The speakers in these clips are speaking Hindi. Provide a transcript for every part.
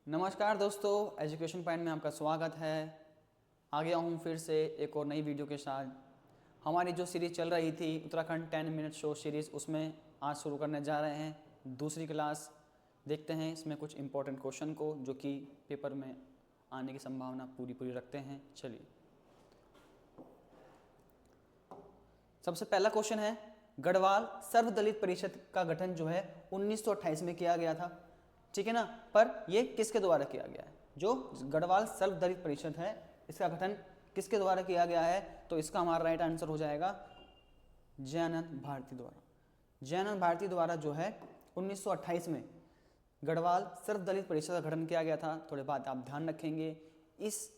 नमस्कार दोस्तों, एजुकेशन पॉइंट में आपका स्वागत है। आ गया हूँ फिर से एक और नई वीडियो के साथ। हमारी जो सीरीज़ चल रही थी उत्तराखंड 10 मिनट शो सीरीज़, उसमें आज शुरू करने जा रहे हैं दूसरी क्लास। देखते हैं इसमें कुछ इंपॉर्टेंट क्वेश्चन को जो कि पेपर में आने की संभावना पूरी रखते हैं। चलिए, सबसे पहला क्वेश्चन है, गढ़वाल सर्वदलित परिषद का गठन जो है 1928 में किया गया था, ठीक है ना। पर ये किसके द्वारा किया गया है? जो गढ़वाल सर्वदलित परिषद है इसका गठन किसके द्वारा किया गया है? तो इसका हमारा राइट आंसर हो जाएगा जयानंद भारती द्वारा। जयानंद भारती द्वारा जो है 1928 में गढ़वाल सर्वदलित परिषद का गठन किया गया था। थोड़े बात आप ध्यान रखेंगे, इस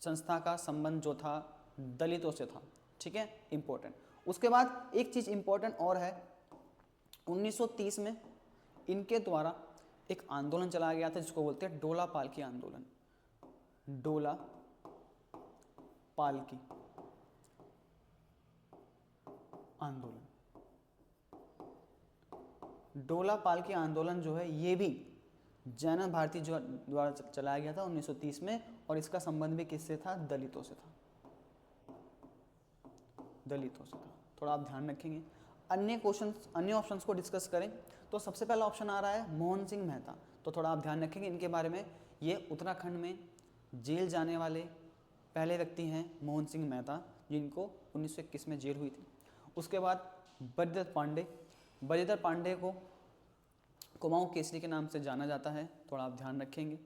संस्था का संबंध जो था दलितों से था, ठीक है, इंपॉर्टेंट। उसके बाद एक चीज इंपॉर्टेंट और है, 1930 में इनके द्वारा एक आंदोलन चलाया गया था जिसको बोलते हैं डोला पालकी आंदोलन। डोला पालकी आंदोलन, डोला पालकी आंदोलन जो है ये भी जयानंद भारती जो द्वारा चलाया गया था 1930 में, और इसका संबंध भी किससे था? दलितों से था, दलितों से था। थोड़ा आप ध्यान रखेंगे। अन्य ऑप्शंस को डिस्कस करें तो सबसे पहला ऑप्शन आ रहा है मोहन सिंह मेहता। तो थोड़ा आप ध्यान रखेंगे इनके बारे में। ये उत्तराखंड में जेल जाने वाले पहले व्यक्ति हैं मोहन सिंह मेहता, जिनको 1921 में जेल हुई थी। उसके बाद बद्रीधर पांडे, बद्रीधर पांडे को कुमाऊं केसरी के नाम से जाना जाता है, थोड़ा आप ध्यान रखेंगे।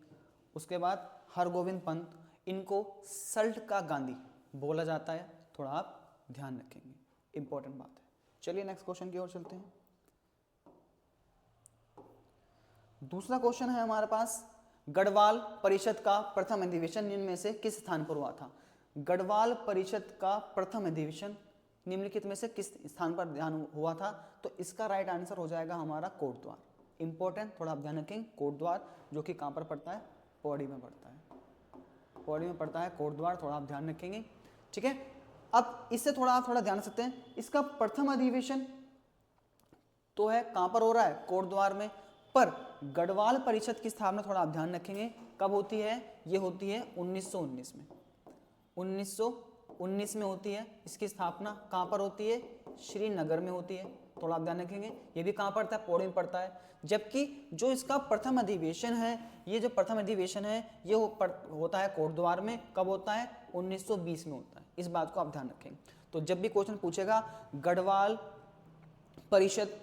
उसके बाद हरगोविंद पंत, इनको सल्ट का गांधी बोला जाता है, थोड़ा आप ध्यान रखेंगे, इंपॉर्टेंट बात है। चलिए नेक्स्ट क्वेश्चन की ओर चलते हैं। दूसरा क्वेश्चन है हमारे पास, गढ़वाल परिषद का प्रथम अधिवेशन निम्न में से किस स्थान पर हुआ था? गढ़वाल परिषद का प्रथम अधिवेशन निम्नलिखित में से किस स्थान पर ध्यान हुआ था? तो इसका राइट आंसर हो जाएगा हमारा कोटद्वार। इंपॉर्टेंट, थोड़ा आप ध्यान रखेंगे। कोटद्वार जो कि कहां पर पड़ता है? पौड़ी में पड़ता है, पौड़ी में पड़ता है कोटद्वार, थोड़ा आप ध्यान रखेंगे, ठीक है। अब इससे थोड़ा ध्यान रख सकते हैं, इसका प्रथम अधिवेशन तो है कहां पर हो रहा है? कोटद्वार में। पर गढ़वाल परिषद की स्थापना थोड़ा आप ध्यान रखेंगे कब होती है? ये होती है 1919 में। 1919 में होती है इसकी स्थापना। कहां पर होती है? श्रीनगर में होती है, थोड़ा आप ध्यान रखेंगे। ये भी कहां पड़ता है? पौड़ी में पड़ता है। जबकि जो इसका प्रथम अधिवेशन है, ये जो प्रथम अधिवेशन है ये होता है कोटद्वार में। कब होता है? 1920 में होता है। इस बात को आप ध्यान रखेंगे। तो जब भी क्वेश्चन पूछेगा गढ़वाल परिषद,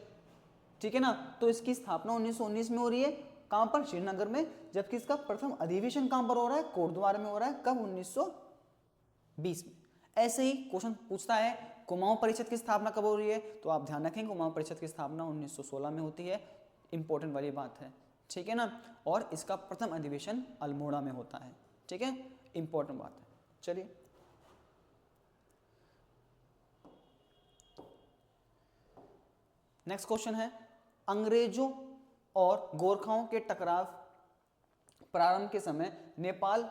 ठीक है ना, तो इसकी स्थापना 1919 में हो रही है। कहां पर? श्रीनगर में। जबकि इसका प्रथम अधिवेशन कहां पर हो रहा है? कोटद्वार में हो रहा है। कब? 1920 में। ऐसे ही क्वेश्चन पूछता है कुमाऊं परिषद की स्थापना कब हो रही है? तो आप ध्यान रखेंगे कुमाऊं परिषद की स्थापना 1916 में होती है। इंपॉर्टेंट वाली बात है, ठीक है ना। और इसका प्रथम अधिवेशन अल्मोड़ा में होता है, ठीक है, इंपॉर्टेंट बात है। चलिए नेक्स्ट क्वेश्चन है, अंग्रेजों और गोरखाओं के टकराव प्रारंभ के समय नेपाल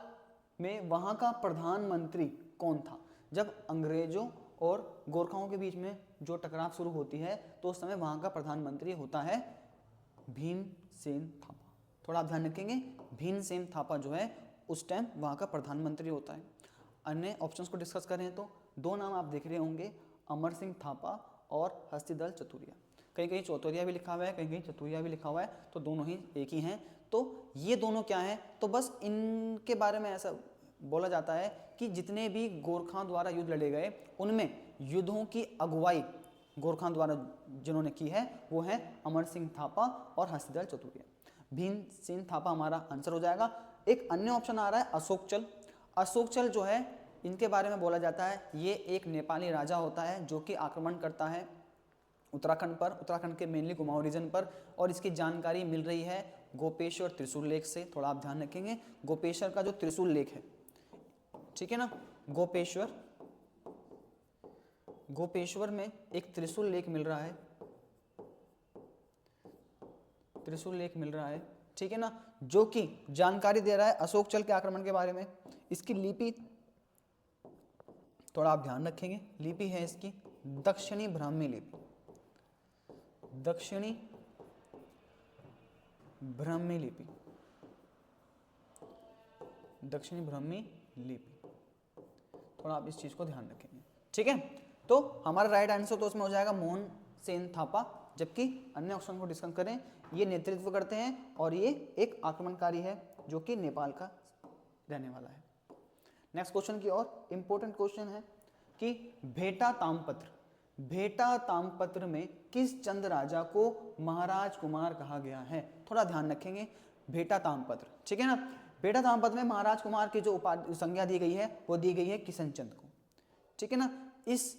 में वहां का प्रधानमंत्री कौन था? जब अंग्रेजों और गोरखाओं के बीच में जो टकराव शुरू होती है तो उस समय वहां का प्रधानमंत्री होता है भीमसेन थापा। थोड़ा आप ध्यान रखेंगे, भीमसेन थापा जो है उस टाइम वहां का प्रधानमंत्री होता है। अन्य ऑप्शंस को डिस्कस करें तो दो नाम आप देख रहे होंगे, अमर सिंह थापा और हस्तिदल चतुरिया। कहीं कहीं चौतरिया भी लिखा हुआ है, कहीं कहीं चतुरिया भी लिखा हुआ है, तो दोनों ही एक ही हैं। तो ये दोनों क्या हैं? तो बस इनके बारे में ऐसा बोला जाता है कि जितने भी गोरखां द्वारा युद्ध लड़े गए उनमें युद्धों की अगुवाई गोरखां द्वारा जिन्होंने की है वो है अमर सिंह थापा और हस्तिदल चतुरिया। भीमसेन थापा हमारा आंसर हो जाएगा। एक अन्य ऑप्शन आ रहा है अशोक चल। अशोक चल जो है इनके बारे में बोला जाता है ये एक नेपाली राजा होता है जो कि आक्रमण करता है उत्तराखंड पर, उत्तराखंड के मेनली कुमाऊं रीजन पर। और इसकी जानकारी मिल रही है गोपेश्वर त्रिशूल लेख से, थोड़ा आप ध्यान रखेंगे। गोपेश्वर का जो त्रिशूल लेख है, ठीक है ना, गोपेश्वर में एक त्रिशूल लेख मिल रहा है, त्रिशूल लेख मिल रहा है, ठीक है ना, जो कि जानकारी दे रहा है अशोक चल के आक्रमण के बारे में। इसकी लिपि थोड़ा आप ध्यान रखेंगे, लिपि है इसकी दक्षिणी ब्राह्मी लिपि, दक्षिणी ब्राह्मी लिपि, दक्षिणी ब्राह्मी लिपि। थोड़ा आप इस चीज को ध्यान रखेंगे, ठीक है। तो हमारा राइट आंसर तो उसमें हो जाएगा मोहन सेन थापा, जबकि अन्य ऑप्शन को डिस्कस करें, ये नेतृत्व करते हैं और ये एक आक्रमणकारी है जो कि नेपाल का रहने वाला है। नेक्स्ट क्वेश्चन की ओर, इंपॉर्टेंट क्वेश्चन है कि भेटा ताम्रपत्र, भेटा ताम्रपत्र में किस चंद राजा को महाराज कुमार कहा गया है? थोड़ा ध्यान रखेंगे, भेटा ताम्रपत्र, ठीक है ना। भेटा ताम्रपत्र में महाराज कुमार की जो संज्ञा दी गई है वो दी गई है किशनचंद को, ठीक है ना। इस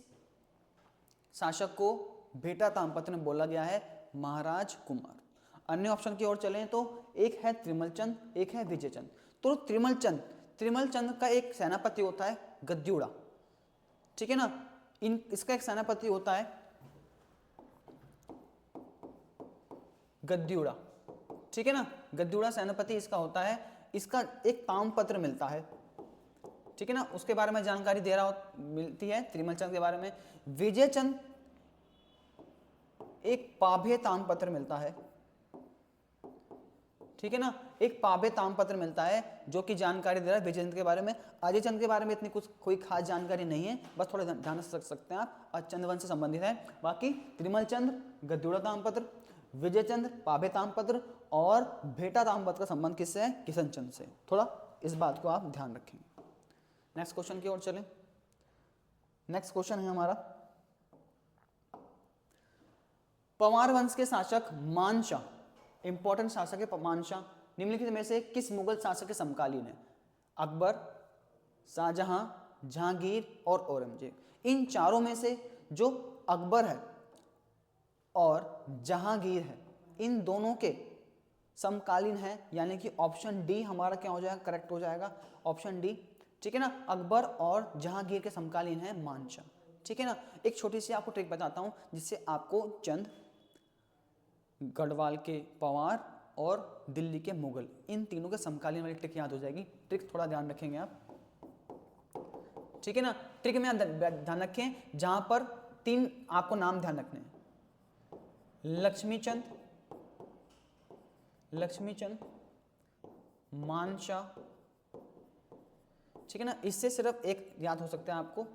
शासक को भेटा ताम्रपत्र में बोला गया है महाराज कुमार। अन्य ऑप्शन की ओर चलें तो एक है त्रिमलचंद, एक है विजयचंद। तो त्रिमलचंद का एक सेनापति होता है गद्युड़ा, ठीक है ना। इसका एक सेनापति होता है गद्युड़ा, ठीक है ना। गद्युड़ा सेनापति इसका होता है। इसका एक ताम्रपत्र मिलता है, ठीक है ना, उसके बारे में जानकारी दे रहा मिलती है त्रिमलचंद के बारे में। विजयचंद एक पाभे ताम्रपत्र मिलता है, ठीक है ना, एक पाभे ताम्रपत्र मिलता है जो कि जानकारी दे रहा है विजयचंद के बारे में। अजय चंद के बारे में इतनी कुछ कोई खास जानकारी नहीं है, बस थोड़ा ध्यान रख सकते हैं आप, चंद्रवंश से संबंधित है। बाकी त्रिमलचंद गद्युड़ा ताम्रपत्र, विजयचंद पाभे ताम्रपत्र और भेटा ताम्रपत्र का संबंध किससे है? किशनचंद से। थोड़ा इस बात को आप ध्यान रखेंगे। नेक्स्ट क्वेश्चन की ओर चलें। नेक्स्ट क्वेश्चन है हमारा, पंवार वंश के शासक मानशाह, इंपॉर्टेंट शासक है मानशाह, निम्नलिखित में से किस मुगल शासक के समकालीन है? अकबर, शाहजहां, जहांगीर और औरंगजेब। इन चारों में से जो अकबर है और जहांगीर है, इन दोनों के समकालीन है, यानी कि ऑप्शन डी हमारा क्या हो जाएगा? करेक्ट हो जाएगा, ऑप्शन डी, ठीक है ना। अकबर और जहांगीर के समकालीन है मानशाह, ठीक है ना। एक छोटी सी आपको ट्रिक बताता हूं जिससे आपको चंद, गढ़वाल के पंवार और दिल्ली के मुगल, इन तीनों के समकालीन वाली ट्रिक याद हो जाएगी। ट्रिक थोड़ा ध्यान रखेंगे आप, ठीक है ना। ट्रिक में ध्यान रखें, जहां पर तीन आपको नाम ध्यान रखने हैं, लक्ष्मीचंद, मानशाह, ठीक है ना। इससे सिर्फ एक याद हो सकता है आपको,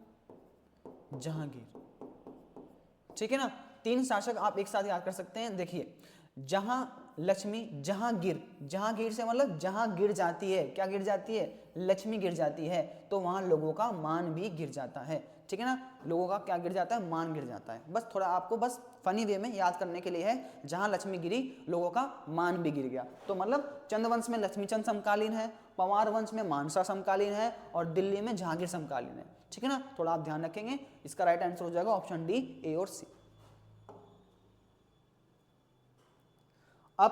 जहांगीर, ठीक है ना। तीन शासक आप एक साथ याद कर सकते हैं। देखिए, जहां लक्ष्मी, जहांगीर, जहांगीर से मतलब जहां गिर जाती है, क्या गिर जाती है? लक्ष्मी गिर जाती है, तो वहां लोगों का मान भी गिर जाता है, ठीक है ना। लोगों का क्या गिर जाता है? मान गिर जाता है। बस थोड़ा आपको बस फनी वे में याद करने के लिए है, जहां लक्ष्मी गिरी लोगों का मान भी गिर गया। तो मतलब चंद्रवंश में लक्ष्मीचंद समकालीन है, पंवार वंश में मानसा समकालीन है और दिल्ली में जहांगीर समकालीन है, ठीक है ना। थोड़ा आप ध्यान रखेंगे। इसका राइट आंसर हो जाएगा ऑप्शन डी, ए और सी। अब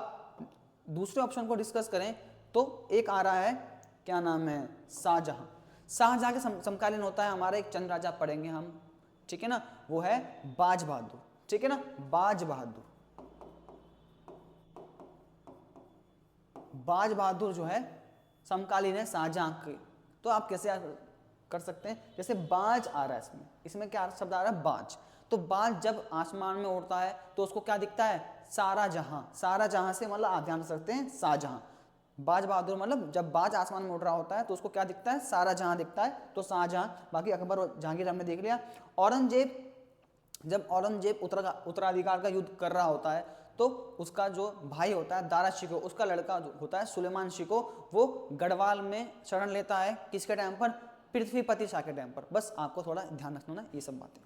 दूसरे ऑप्शन को डिस्कस करें तो एक आ रहा है, क्या नाम है? शाहजहां। शाहजहां के समकालीन होता है हमारा एक चंद राजा, पढ़ेंगे हम, ठीक है ना, वो है बाज बहादुर, ठीक है ना। बाज बहादुर जो है समकालीन है शाहजहां के। तो आप कैसे कर सकते हैं? जैसे बाज आ रहा है, इसमें क्या शब्द आ रहा है? बाज। तो बाज जब आसमान में उड़ता है तो उसको क्या दिखता है? सारा जहां। सारा जहां से मतलब आप ध्यान रख सकते हैं शाहजहां। बाज बहादुर मतलब जब बाज आसमान में उड़ रहा होता है तो उसको क्या दिखता है? सारा जहां दिखता है, तो शाहजहां। बाकी अकबर और जहांगीर हमने देख लिया। औरंगजेब, जब औरंगजेब उत्तराधिकार का युद्ध कर रहा होता है तो उसका जो भाई होता है दारा शिको, उसका लड़का जो होता है सुलेमान शिको, वो गढ़वाल में शरण लेता है। किसके टाइम पर? पृथ्वीपति शाह के टाइम पर। बस आपको थोड़ा ध्यान रखना ना ये सब बातें,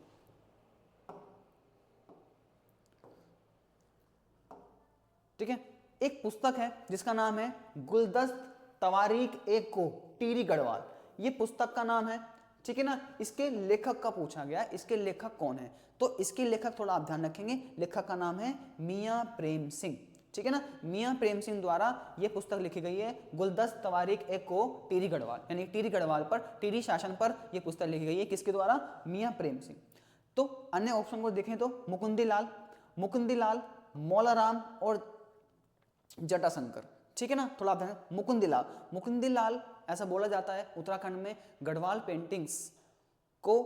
ठीक है। एक पुस्तक है जिसका नाम है गुलदस्त तवारीख एक को टीरी गढ़वाल, ये पुस्तक का नाम है, ठीक है ना। इसके लेखक का पूछा गया, इसके लेखक कौन है? तो इसके लेखक थोड़ा आप ध्यान रखेंगे, लेखक का नाम है मियां प्रेम सिंह, ठीक है ना। मियां प्रेम सिंह द्वारा यह पुस्तक लिखी गई है, गुलदस्त तवारीख एक को टीरी गढ़वाल, यानी टीरी गढ़वाल पर, टीरी शासन पर यह पुस्तक लिखी गई है। किसके द्वारा? मियां प्रेम सिंह। तो अन्य ऑप्शन को देखें तो मुकुंदी लाल, मौलाराम और जटाशंकर, ठीक है ना। थोड़ा आप ध्यान, मुकुंदी लाल ऐसा बोला जाता है उत्तराखंड में गढ़वाल पेंटिंग्स को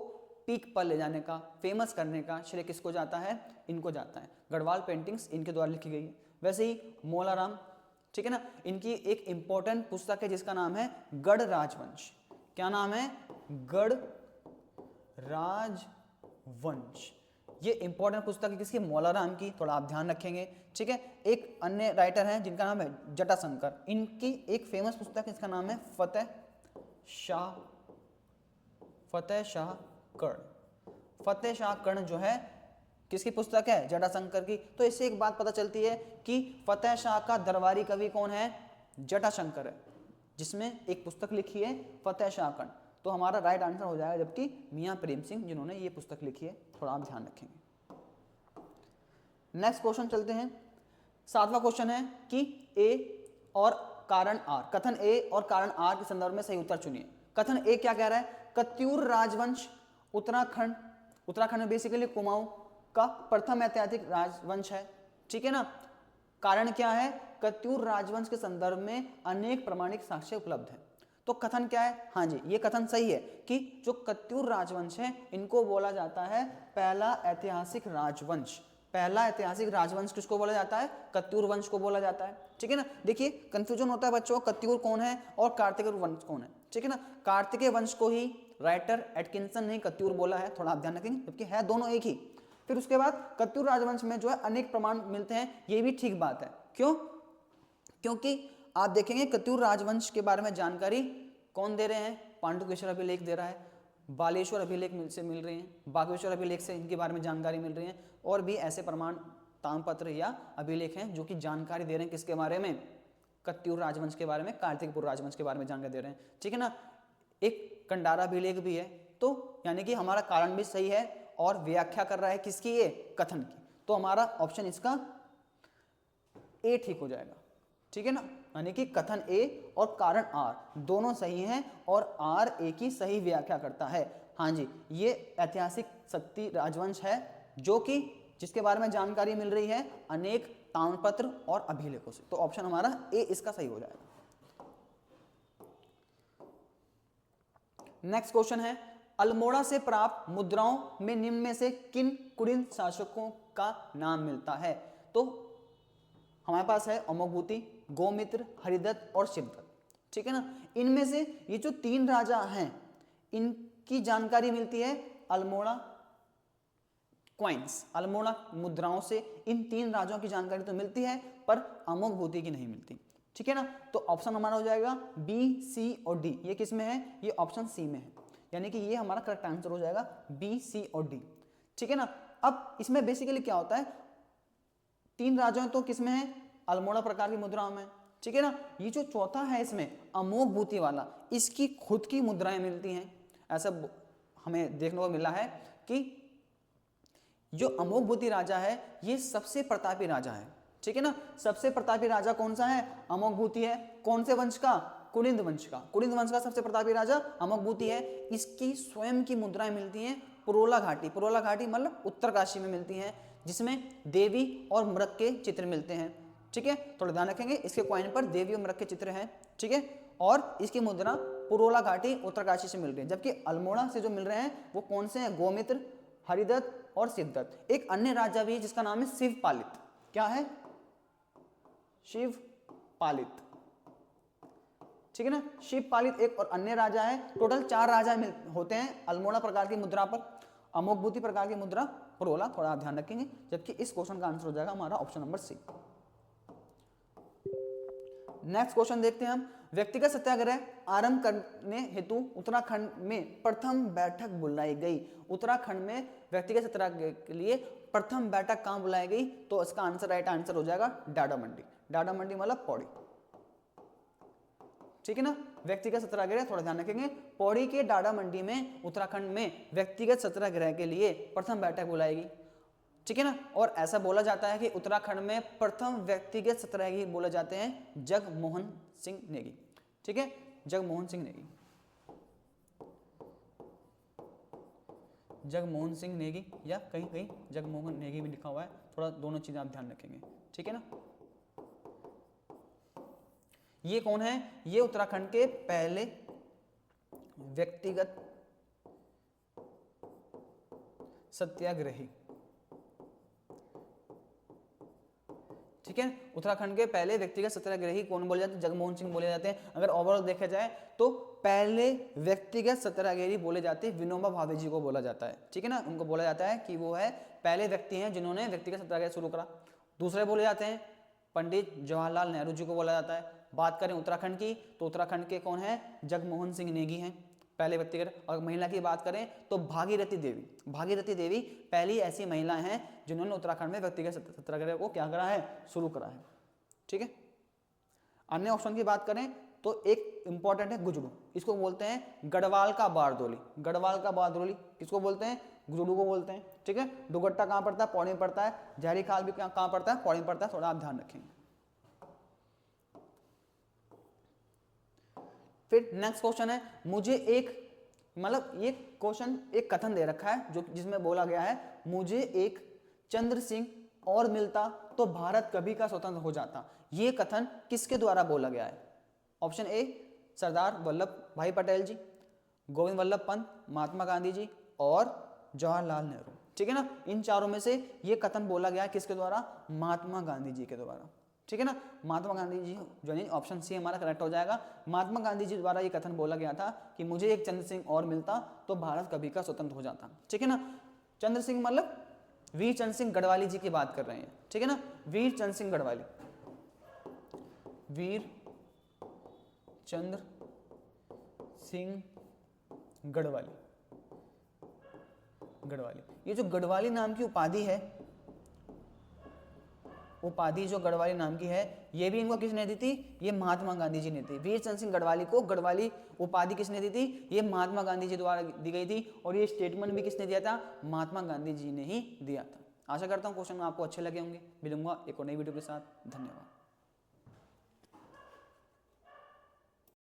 पीक पर ले जाने का, फेमस करने का श्रेय किसको जाता है? इनको जाता है। गढ़वाल पेंटिंग्स इनके द्वारा लिखी गई है। वैसे ही मौलाराम ठीक है ना। इनकी एक इंपॉर्टेंट पुस्तक है जिसका नाम है गढ़ राजवंश। क्या नाम है? गढ़ राजवंश। ये इंपॉर्टेंट पुस्तक है किसकी? मौलाराम की, थोड़ा आप ध्यान रखेंगे, ठीक है। एक अन्य राइटर हैं जिनका नाम है जटाशंकर, इनकी एक फेमस पुस्तक है, इसका नाम है फतेह शाह कर्ण। फतेह शाह कर्ण जो है किसकी पुस्तक है? जटाशंकर की। तो इससे एक बात पता चलती है कि फतेह शाह का दरबारी कवि कौन है? जटाशंकर है, जिसमें एक पुस्तक लिखी है फतेह शाह कर्ण। तो हमारा राइट आंसर हो जाएगा, जबकि मियां प्रेम सिंह जिन्होंने ये पुस्तक लिखी है, थोड़ा आप ध्यान रखेंगे। नेक्स्ट क्वेश्चन चलते हैं। 7वां क्वेश्चन है कि ए और कारण आर, कथन ए और कारण आर के संदर्भ में सही उत्तर चुनिए। कथन ए क्या कह रहा है? कत्यूर राजवंश उत्तराखंड में बेसिकली कुमाऊं का प्रथम ऐतिहासिक राजवंश है, ठीक है ना। कारण क्या है? कत्यूर राजवंश के संदर्भ में अनेक प्रमाणिक साक्ष्य उपलब्ध है। तो कथन क्या है? हाँ जी, ये कथन सही है कि जो कत्यूर राजवंश है इनको बोला जाता है पहला ऐतिहासिक राजवंश। पहला ऐतिहासिक राजवंश किसको बोला जाता है? कत्यूर वंश को बोला जाता है, ठीक है ना। देखिए कंफ्यूजन होता है बच्चों, कत्यूर कौन है और कार्तिकेय वंश कौन है, ठीक है ना। कार्तिकेय वंश को ही राइटर एटकिंसन ने कत्यूर बोला है, थोड़ा आप ध्यान रखेंगे, जबकि है दोनों एक ही। फिर उसके बाद कत्यूर राजवंश में जो है अनेक प्रमाण मिलते हैं, ये भी ठीक बात है। क्यों? क्योंकि आप देखेंगे कत्यूर राजवंश के बारे में जानकारी कौन दे रहे हैं? पांडुकेश्वर अभिलेख दे रहा है, बालेश्वर अभिलेख से मिल रहे हैं, बागेश्वर अभिलेख से इनके बारे में जानकारी मिल रही है, और भी ऐसे प्रमाण ताम्रपत्र या अभिलेख हैं जो कि जानकारी दे रहे हैं किसके बारे में? कत्यूर राजवंश के बारे में, कार्तिकपुर राजवंश के बारे में जानकारी दे रहे हैं, ठीक है ना। एक कंडारा अभिलेख भी है, तो यानी कि हमारा कारण भी सही है और व्याख्या कर रहा है किसकी? ये कथन की। तो हमारा ऑप्शन इसका ए ठीक हो जाएगा, ठीक है ना। यानी कि कथन ए और कारण आर दोनों सही हैं और आर ए की सही व्याख्या करता है। हाँ जी, ये ऐतिहासिक शक्ति राजवंश है जो कि जिसके बारे में जानकारी मिल रही है अनेक ताम्रपत्र और अभिलेखों से। तो ऑप्शन हमारा ए इसका सही हो जाएगा। नेक्स्ट क्वेश्चन है, अल्मोड़ा से प्राप्त मुद्राओं में निम्न में से किन कुलीन शासकों का नाम मिलता है? तो हमारे पास है अमोघभूति, गोमित्र, हरिदत्त और शिवदत्त, ठीक है ना। इनमें से ये जो 3 राजा हैं इनकी जानकारी मिलती है अल्मोड़ा कॉइन्स, अल्मोड़ा मुद्राओं से इन 3 राजाओं की जानकारी तो मिलती है पर अमोघभूति की नहीं मिलती, ठीक है ना। तो ऑप्शन हमारा हो जाएगा बी, सी और डी। ये किस में है? ये ऑप्शन सी में है, यानी कि ये हमारा करेक्ट आंसर हो जाएगा बी, सी और डी, ठीक है ना। अब इसमें बेसिकली क्या होता है, 3 राजाएं तो किसमें है? अल्मोड़ा प्रकार की मुद्राओं में, ठीक है ना। ये जो चौथा है इसमें अमोघभूति वाला, इसकी खुद की मुद्राएं मिलती हैं। ऐसा हमें देखने को मिला है कि जो अमोघभूति राजा है ये सबसे प्रतापी राजा है, ठीक है ना। सबसे प्रतापी राजा कौन सा है? अमोघभूति है। कौन से वंश का? कुलिंद वंश का। कुलिंद वंश का सबसे प्रतापी राजा अमोघभूति है। इसकी स्वयं की मुद्राएं मिलती हैं पुरोला घाटी, पुरोला घाटी मतलब उत्तरकाशी में मिलती हैं, जिसमें देवी और मृग के चित्र मिलते हैं, ठीक है। थोड़ा ध्यान रखेंगे, इसके कॉइन पर देवी और मृग के चित्र हैं, ठीक है। और इसकी मुद्रा पुरोला घाटी उत्तरकाशी से मिल रही है, जबकि अल्मोड़ा से जो मिल रहे हैं वो कौन से हैं? गोमित्र, हरिदत्त और शिवदत्त। एक अन्य राजा भी है जिसका नाम है शिवपालित। क्या है? शिवपालित, ठीक है ना। शिवपालित एक और अन्य राजा है। टोटल 4 राजा होते हैं अल्मोड़ा प्रकार की मुद्रा पर, अमोघभूति प्रकार की मुद्रा पुरोला, थोड़ा आप ध्यान रखेंगे, जबकि इस क्वेश्चन का आंसर हो जाएगा हमारा option number C. Next question देखते हैं हम, व्यक्तिगत सत्याग्रह आरंभ करने हेतु उत्तराखंड में प्रथम बैठक बुलाई गई। उत्तराखंड में व्यक्तिगत सत्याग्रह के लिए प्रथम बैठक कहां बुलाई गई? तो इसका आंसर राइट आंसर हो जाएगा डाडा मंडी। डाडा मंडी मतलब पौड़ी, ठीक है ना। व्यक्तिगत सत्याग्रह थोड़ा ध्यान रखेंगे, पौड़ी के डाडा मंडी में उत्तराखंड में व्यक्तिगत सत्याग्रह के लिए प्रथम बैठक बुलाई गई, ठीक है ना। और ऐसा बोला जाता है कि उत्तराखंड में प्रथम व्यक्तिगत सत्याग्रही बोले जाते हैं जगमोहन सिंह नेगी, ठीक है, जगमोहन सिंह नेगी, जगमोहन सिंह नेगी, या कहीं कहीं जगमोहन नेगी भी लिखा हुआ है, थोड़ा दोनों चीजें आप ध्यान रखेंगे, ठीक है ना। ये कौन है? ये उत्तराखंड के पहले व्यक्तिगत सत्याग्रही, ठीक है। उत्तराखंड के पहले व्यक्तिगत सत्याग्रही कौन बोले जाते हैं? जगमोहन सिंह बोले जाते हैं। अगर ओवरऑल देखा जाए तो पहले व्यक्तिगत सत्याग्रही बोले जाते हैं विनोबा भावे जी को बोला जाता है, ठीक है ना, उनको बोला जाता है कि वो है पहले व्यक्ति हैं जिन्होंने व्यक्तिगत सत्याग्रह शुरू करा। दूसरे बोले जाते हैं पंडित जवाहरलाल नेहरू जी को बोला जाता है। बात करें उत्तराखंड की तो उत्तराखंड के कौन है? जगमोहन सिंह नेगी हैं पहले व्यक्तिगत। और महिला की बात करें तो भागीरथी देवी, भागीरथी देवी पहली ऐसी महिला हैं जिन्होंने उत्तराखंड में व्यक्तिगत सत्याग्रह को क्या करा है? शुरू करा है, ठीक है। अन्य ऑप्शन की बात करें तो एक इंपॉर्टेंट है गुजरू, इसको बोलते हैं गढ़वाल का बारदोली। गढ़वाल का बारदोली किसको बोलते हैं? गुजरू को बोलते हैं, ठीक है। दुगट्टा कहाँ पड़ता है? पौड़ी में पड़ता है। जहरी खाल भी कहाँ पड़ता है? पौड़ी में पड़ता है, थोड़ा आप ध्यान रखेंगे। फिर नेक्स्ट क्वेश्चन है, मुझे एक मतलब ये क्वेश्चन एक कथन दे रखा है जो जिसमें बोला गया है मुझे एक चंद्र सिंह और मिलता तो भारत कभी का स्वतंत्र हो जाता। ये कथन किसके द्वारा बोला गया है? ऑप्शन ए सरदार वल्लभ भाई पटेल जी, गोविंद वल्लभ पंत, महात्मा गांधी जी और जवाहरलाल नेहरू, ठीक है ना। इन चारों में से ये कथन बोला गया है किसके द्वारा? महात्मा गांधी जी के द्वारा, ठीक है ना। महात्मा गांधी जी जो है ऑप्शन सी हमारा करेक्ट हो जाएगा। महात्मा गांधी जी द्वारा ये कथन बोला गया था कि मुझे एक चंद्र सिंह और मिलता तो भारत कभी का स्वतंत्र हो जाता, ठीक है ना। चंद्र सिंह मतलब वीर चंद्र सिंह गढ़वाली जी की बात कर रहे हैं, ठीक है ना। वीर चंद्र सिंह गढ़वाली, वीर चंद्र सिंह गढ़वाली, गढ़वाली। ये जो गढ़वाली नाम की उपाधि है, उपाधि जो गढ़वाली नाम की है, ये भी इनको किसने दी थी? ये महात्मा गांधी जी ने दी। वीर चंद्र सिंह गढ़वाली को गढ़वाली उपाधि किसने दी थी? ये महात्मा गांधी जी द्वारा दी गई थी। और ये स्टेटमेंट भी किसने दिया था? महात्मा गांधी जी ने ही दिया था। आशा करता हूँ क्वेश्चन आपको अच्छे लगे होंगे। मिलूंगा एक और नई वीडियो के साथ। धन्यवाद।